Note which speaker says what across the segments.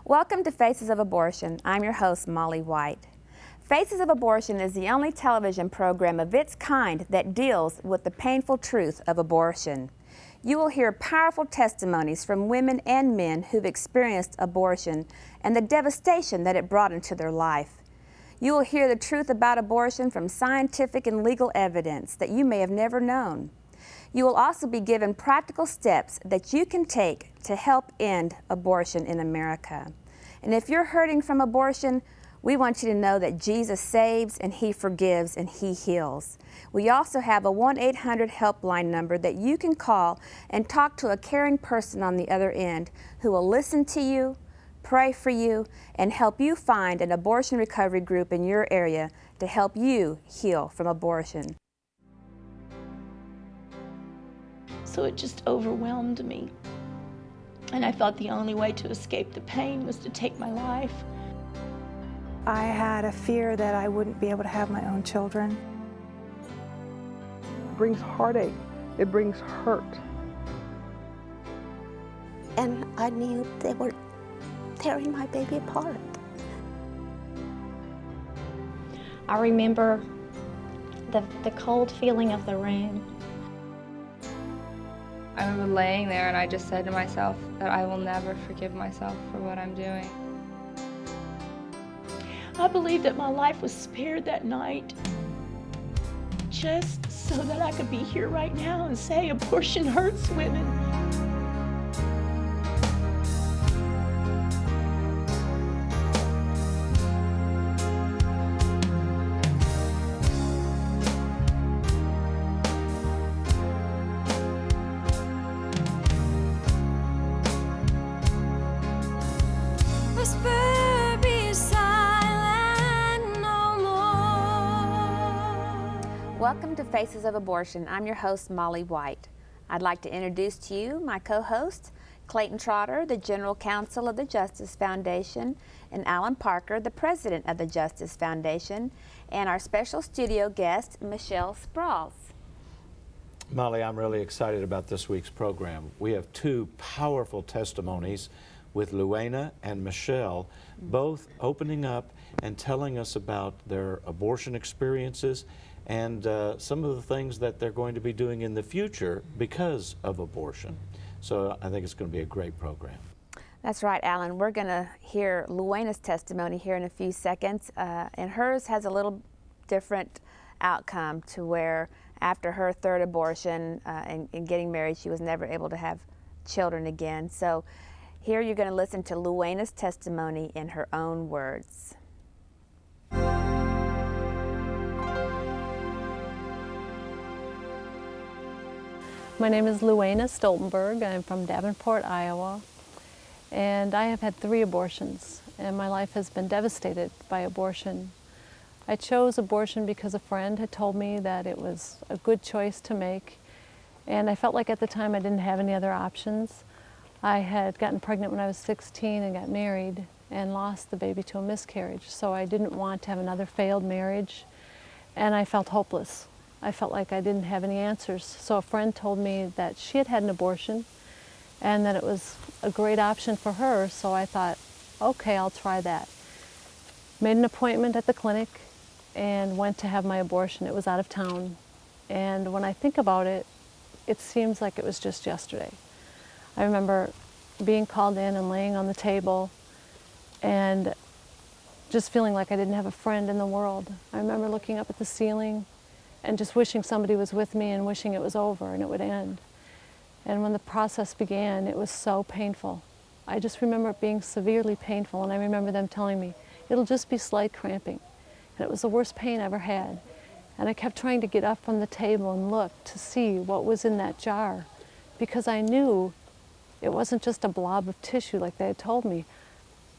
Speaker 1: Welcome to Faces of Abortion. I'm your host, Molly White. Faces of Abortion is the only television program of its kind that deals with the painful truth of abortion. You will hear powerful testimonies from women and men who've experienced abortion and the devastation that it brought into their life. You will hear the truth about abortion from scientific and legal evidence that you may have never known. You will also be given practical steps that you can take to help end abortion in America. And if you're hurting from abortion, we want you to know that Jesus saves and He forgives and He heals. We also have a 1-800 helpline number that you can call and talk to a caring person on the other end who will listen to you, pray for you, and help you find an abortion recovery group in your area to help you heal from abortion.
Speaker 2: So it just overwhelmed me. And I thought the only way to escape the pain was to take my life.
Speaker 3: I had a fear that I wouldn't be able to have my own children.
Speaker 4: It brings heartache. It brings hurt.
Speaker 5: And I knew they were tearing my baby apart.
Speaker 6: I remember the cold feeling of the room.
Speaker 7: I remember laying there and I just said to myself that I will never forgive myself for what I'm doing.
Speaker 2: I believe that my life was spared that night just so that I could be here right now and say abortion hurts women.
Speaker 1: Welcome to Faces of Abortion. I'm your host, Molly White. I'd like to introduce to you my co-host, Clayton Trotter, the General Counsel of the Justice Foundation, and Alan Parker, the President of the Justice Foundation, and our special studio guest, Michelle Sprouls.
Speaker 8: Molly, I'm really excited about this week's program. We have two powerful testimonies with Luana and Michelle, both opening up and telling us about their abortion experiences and some of the things that they're going to be doing in the future because of abortion. So I think it's going to be a great program.
Speaker 1: That's right, Alan. We're going to hear Luana's testimony here in a few seconds, and hers has a little different outcome to where after her third abortion and getting married, she was never able to have children again. So here you're going to listen to Luana's testimony in her own words.
Speaker 9: My name is Luana Stoltenberg. I'm from Davenport, Iowa, and I have had 3 abortions, and my life has been devastated by abortion. I chose abortion because a friend had told me that it was a good choice to make, and I felt like at the time I didn't have any other options. I had gotten pregnant when I was 16 and got married and lost the baby to a miscarriage, so I didn't want to have another failed marriage, and I felt hopeless. I felt like I didn't have any answers. So a friend told me that she had had an abortion and that it was a great option for her, so I thought, okay, I'll try that. Made an appointment at the clinic and went to have my abortion. It was out of town. And when I think about it, it seems like it was just yesterday. I remember being called in and laying on the table and just feeling like I didn't have a friend in the world. I remember looking up at the ceiling and just wishing somebody was with me and wishing it was over and it would end. And when the process began, it was so painful. I just remember it being severely painful, and I remember them telling me, it'll just be slight cramping. And it was the worst pain I ever had. And I kept trying to get up from the table and look to see what was in that jar, because I knew it wasn't just a blob of tissue like they had told me.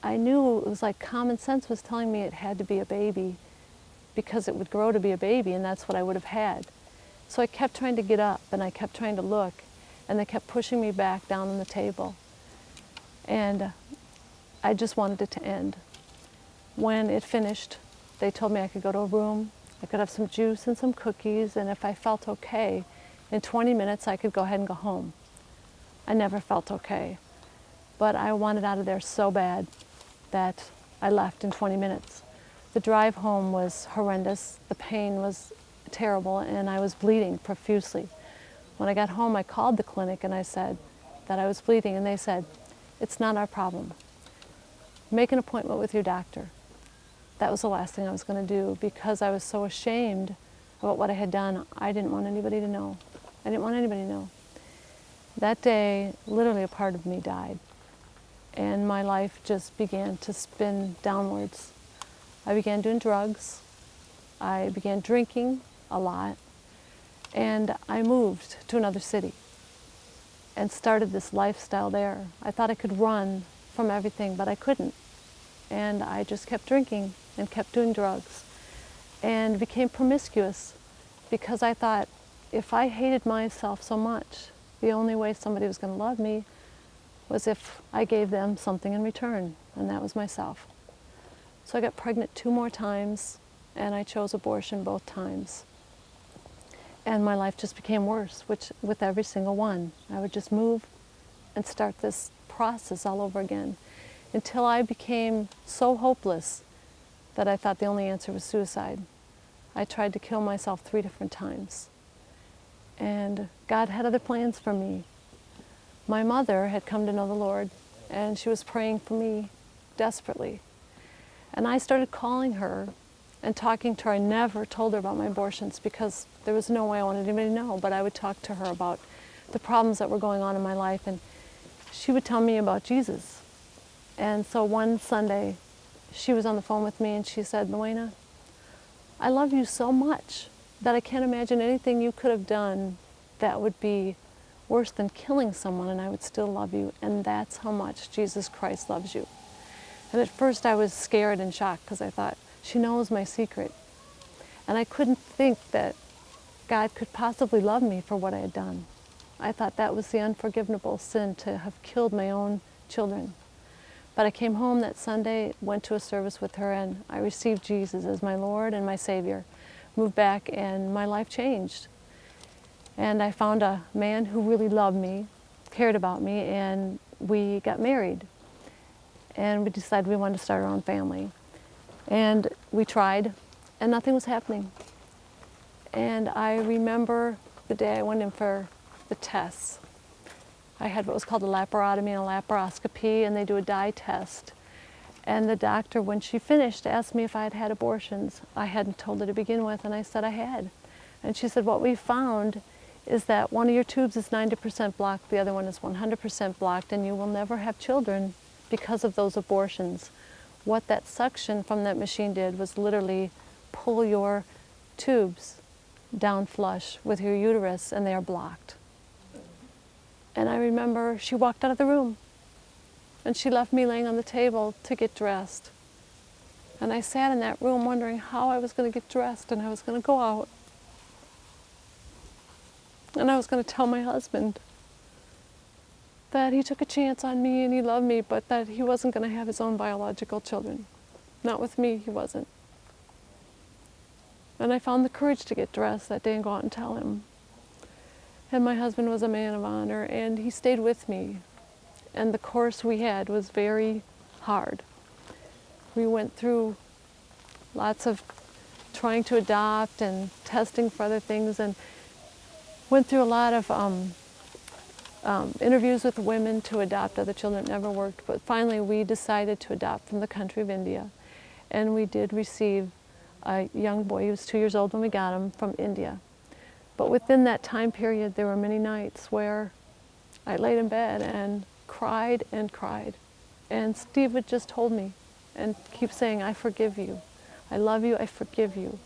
Speaker 9: I knew it was like common sense was telling me it had to be a baby, because it would grow to be a baby, and that's what I would have had. So I kept trying to get up, and I kept trying to look, and they kept pushing me back down on the table. And I just wanted it to end. When it finished, they told me I could go to a room, I could have some juice and some cookies, and if I felt okay, in 20 minutes I could go ahead and go home. I never felt okay, but I wanted out of there so bad. that I left in 20 minutes. The drive home was horrendous. The pain was terrible, and I was bleeding profusely. When I got home, I called the clinic and I said that I was bleeding, and they said, "It's not our problem. Make an appointment with your doctor." That was the last thing I was going to do because I was so ashamed about what I had done. I didn't want anybody to know. I didn't want anybody to know. That day, literally a part of me died, and my life just began to spin downwards. I began doing drugs. I began drinking a lot, and I moved to another city and started this lifestyle there. I thought I could run from everything, but I couldn't. And I just kept drinking and kept doing drugs and became promiscuous because I thought if I hated myself so much, the only way somebody was going to love me was if I gave them something in return, and that was myself. So I got pregnant 2 more times, and I chose abortion both times. And my life just became worse, which with every single one. I would just move and start this process all over again until I became so hopeless that I thought the only answer was suicide. I tried to kill myself 3 different times. And God had other plans for me. My mother had come to know the Lord, and she was praying for me desperately. And I started calling her and talking to her. I never told her about my abortions because there was no way I wanted anybody to know, but I would talk to her about the problems that were going on in my life, and she would tell me about Jesus. And so one Sunday, she was on the phone with me and she said, "Luana, I love you so much that I can't imagine anything you could have done that would be worse than killing someone, and I would still love you, and that's how much Jesus Christ loves you." And at first I was scared and shocked because I thought, she knows my secret. And I couldn't think that God could possibly love me for what I had done. I thought that was the unforgivable sin, to have killed my own children. But I came home that Sunday, went to a service with her, and I received Jesus as my Lord and my Savior. Moved back, and my life changed. And I found a man who really loved me, cared about me, and we got married. And we decided we wanted to start our own family. And we tried, and nothing was happening. And I remember the day I went in for the tests. I had what was called a laparotomy and a laparoscopy, and they do a dye test. And the doctor, when she finished, asked me if I had had abortions. I hadn't told her to begin with, and I said I had. And she said, "What we found is that one of your tubes is 90% blocked, the other one is 100% blocked, and you will never have children because of those abortions." What that suction from that machine did was literally pull your tubes down flush with your uterus, and they are blocked. And I remember she walked out of the room, and she left me laying on the table to get dressed. And I sat in that room wondering how I was going to get dressed, and I was going to go out. And I was going to tell my husband that he took a chance on me and he loved me, but that he wasn't going to have his own biological children. Not with me, he wasn't. And I found the courage to get dressed that day and go out and tell him. And my husband was a man of honor, and he stayed with me. And the course we had was very hard. We went through lots of trying to adopt and testing for other things, and went through a lot of interviews with women to adopt other children. It never worked, but finally we decided to adopt from the country of India. And we did receive a young boy. He was 2 years old when we got him, from India. But within that time period, there were many nights where I laid in bed and cried and cried. And Steve would just hold me and keep saying, "I forgive you. I love you, I forgive you."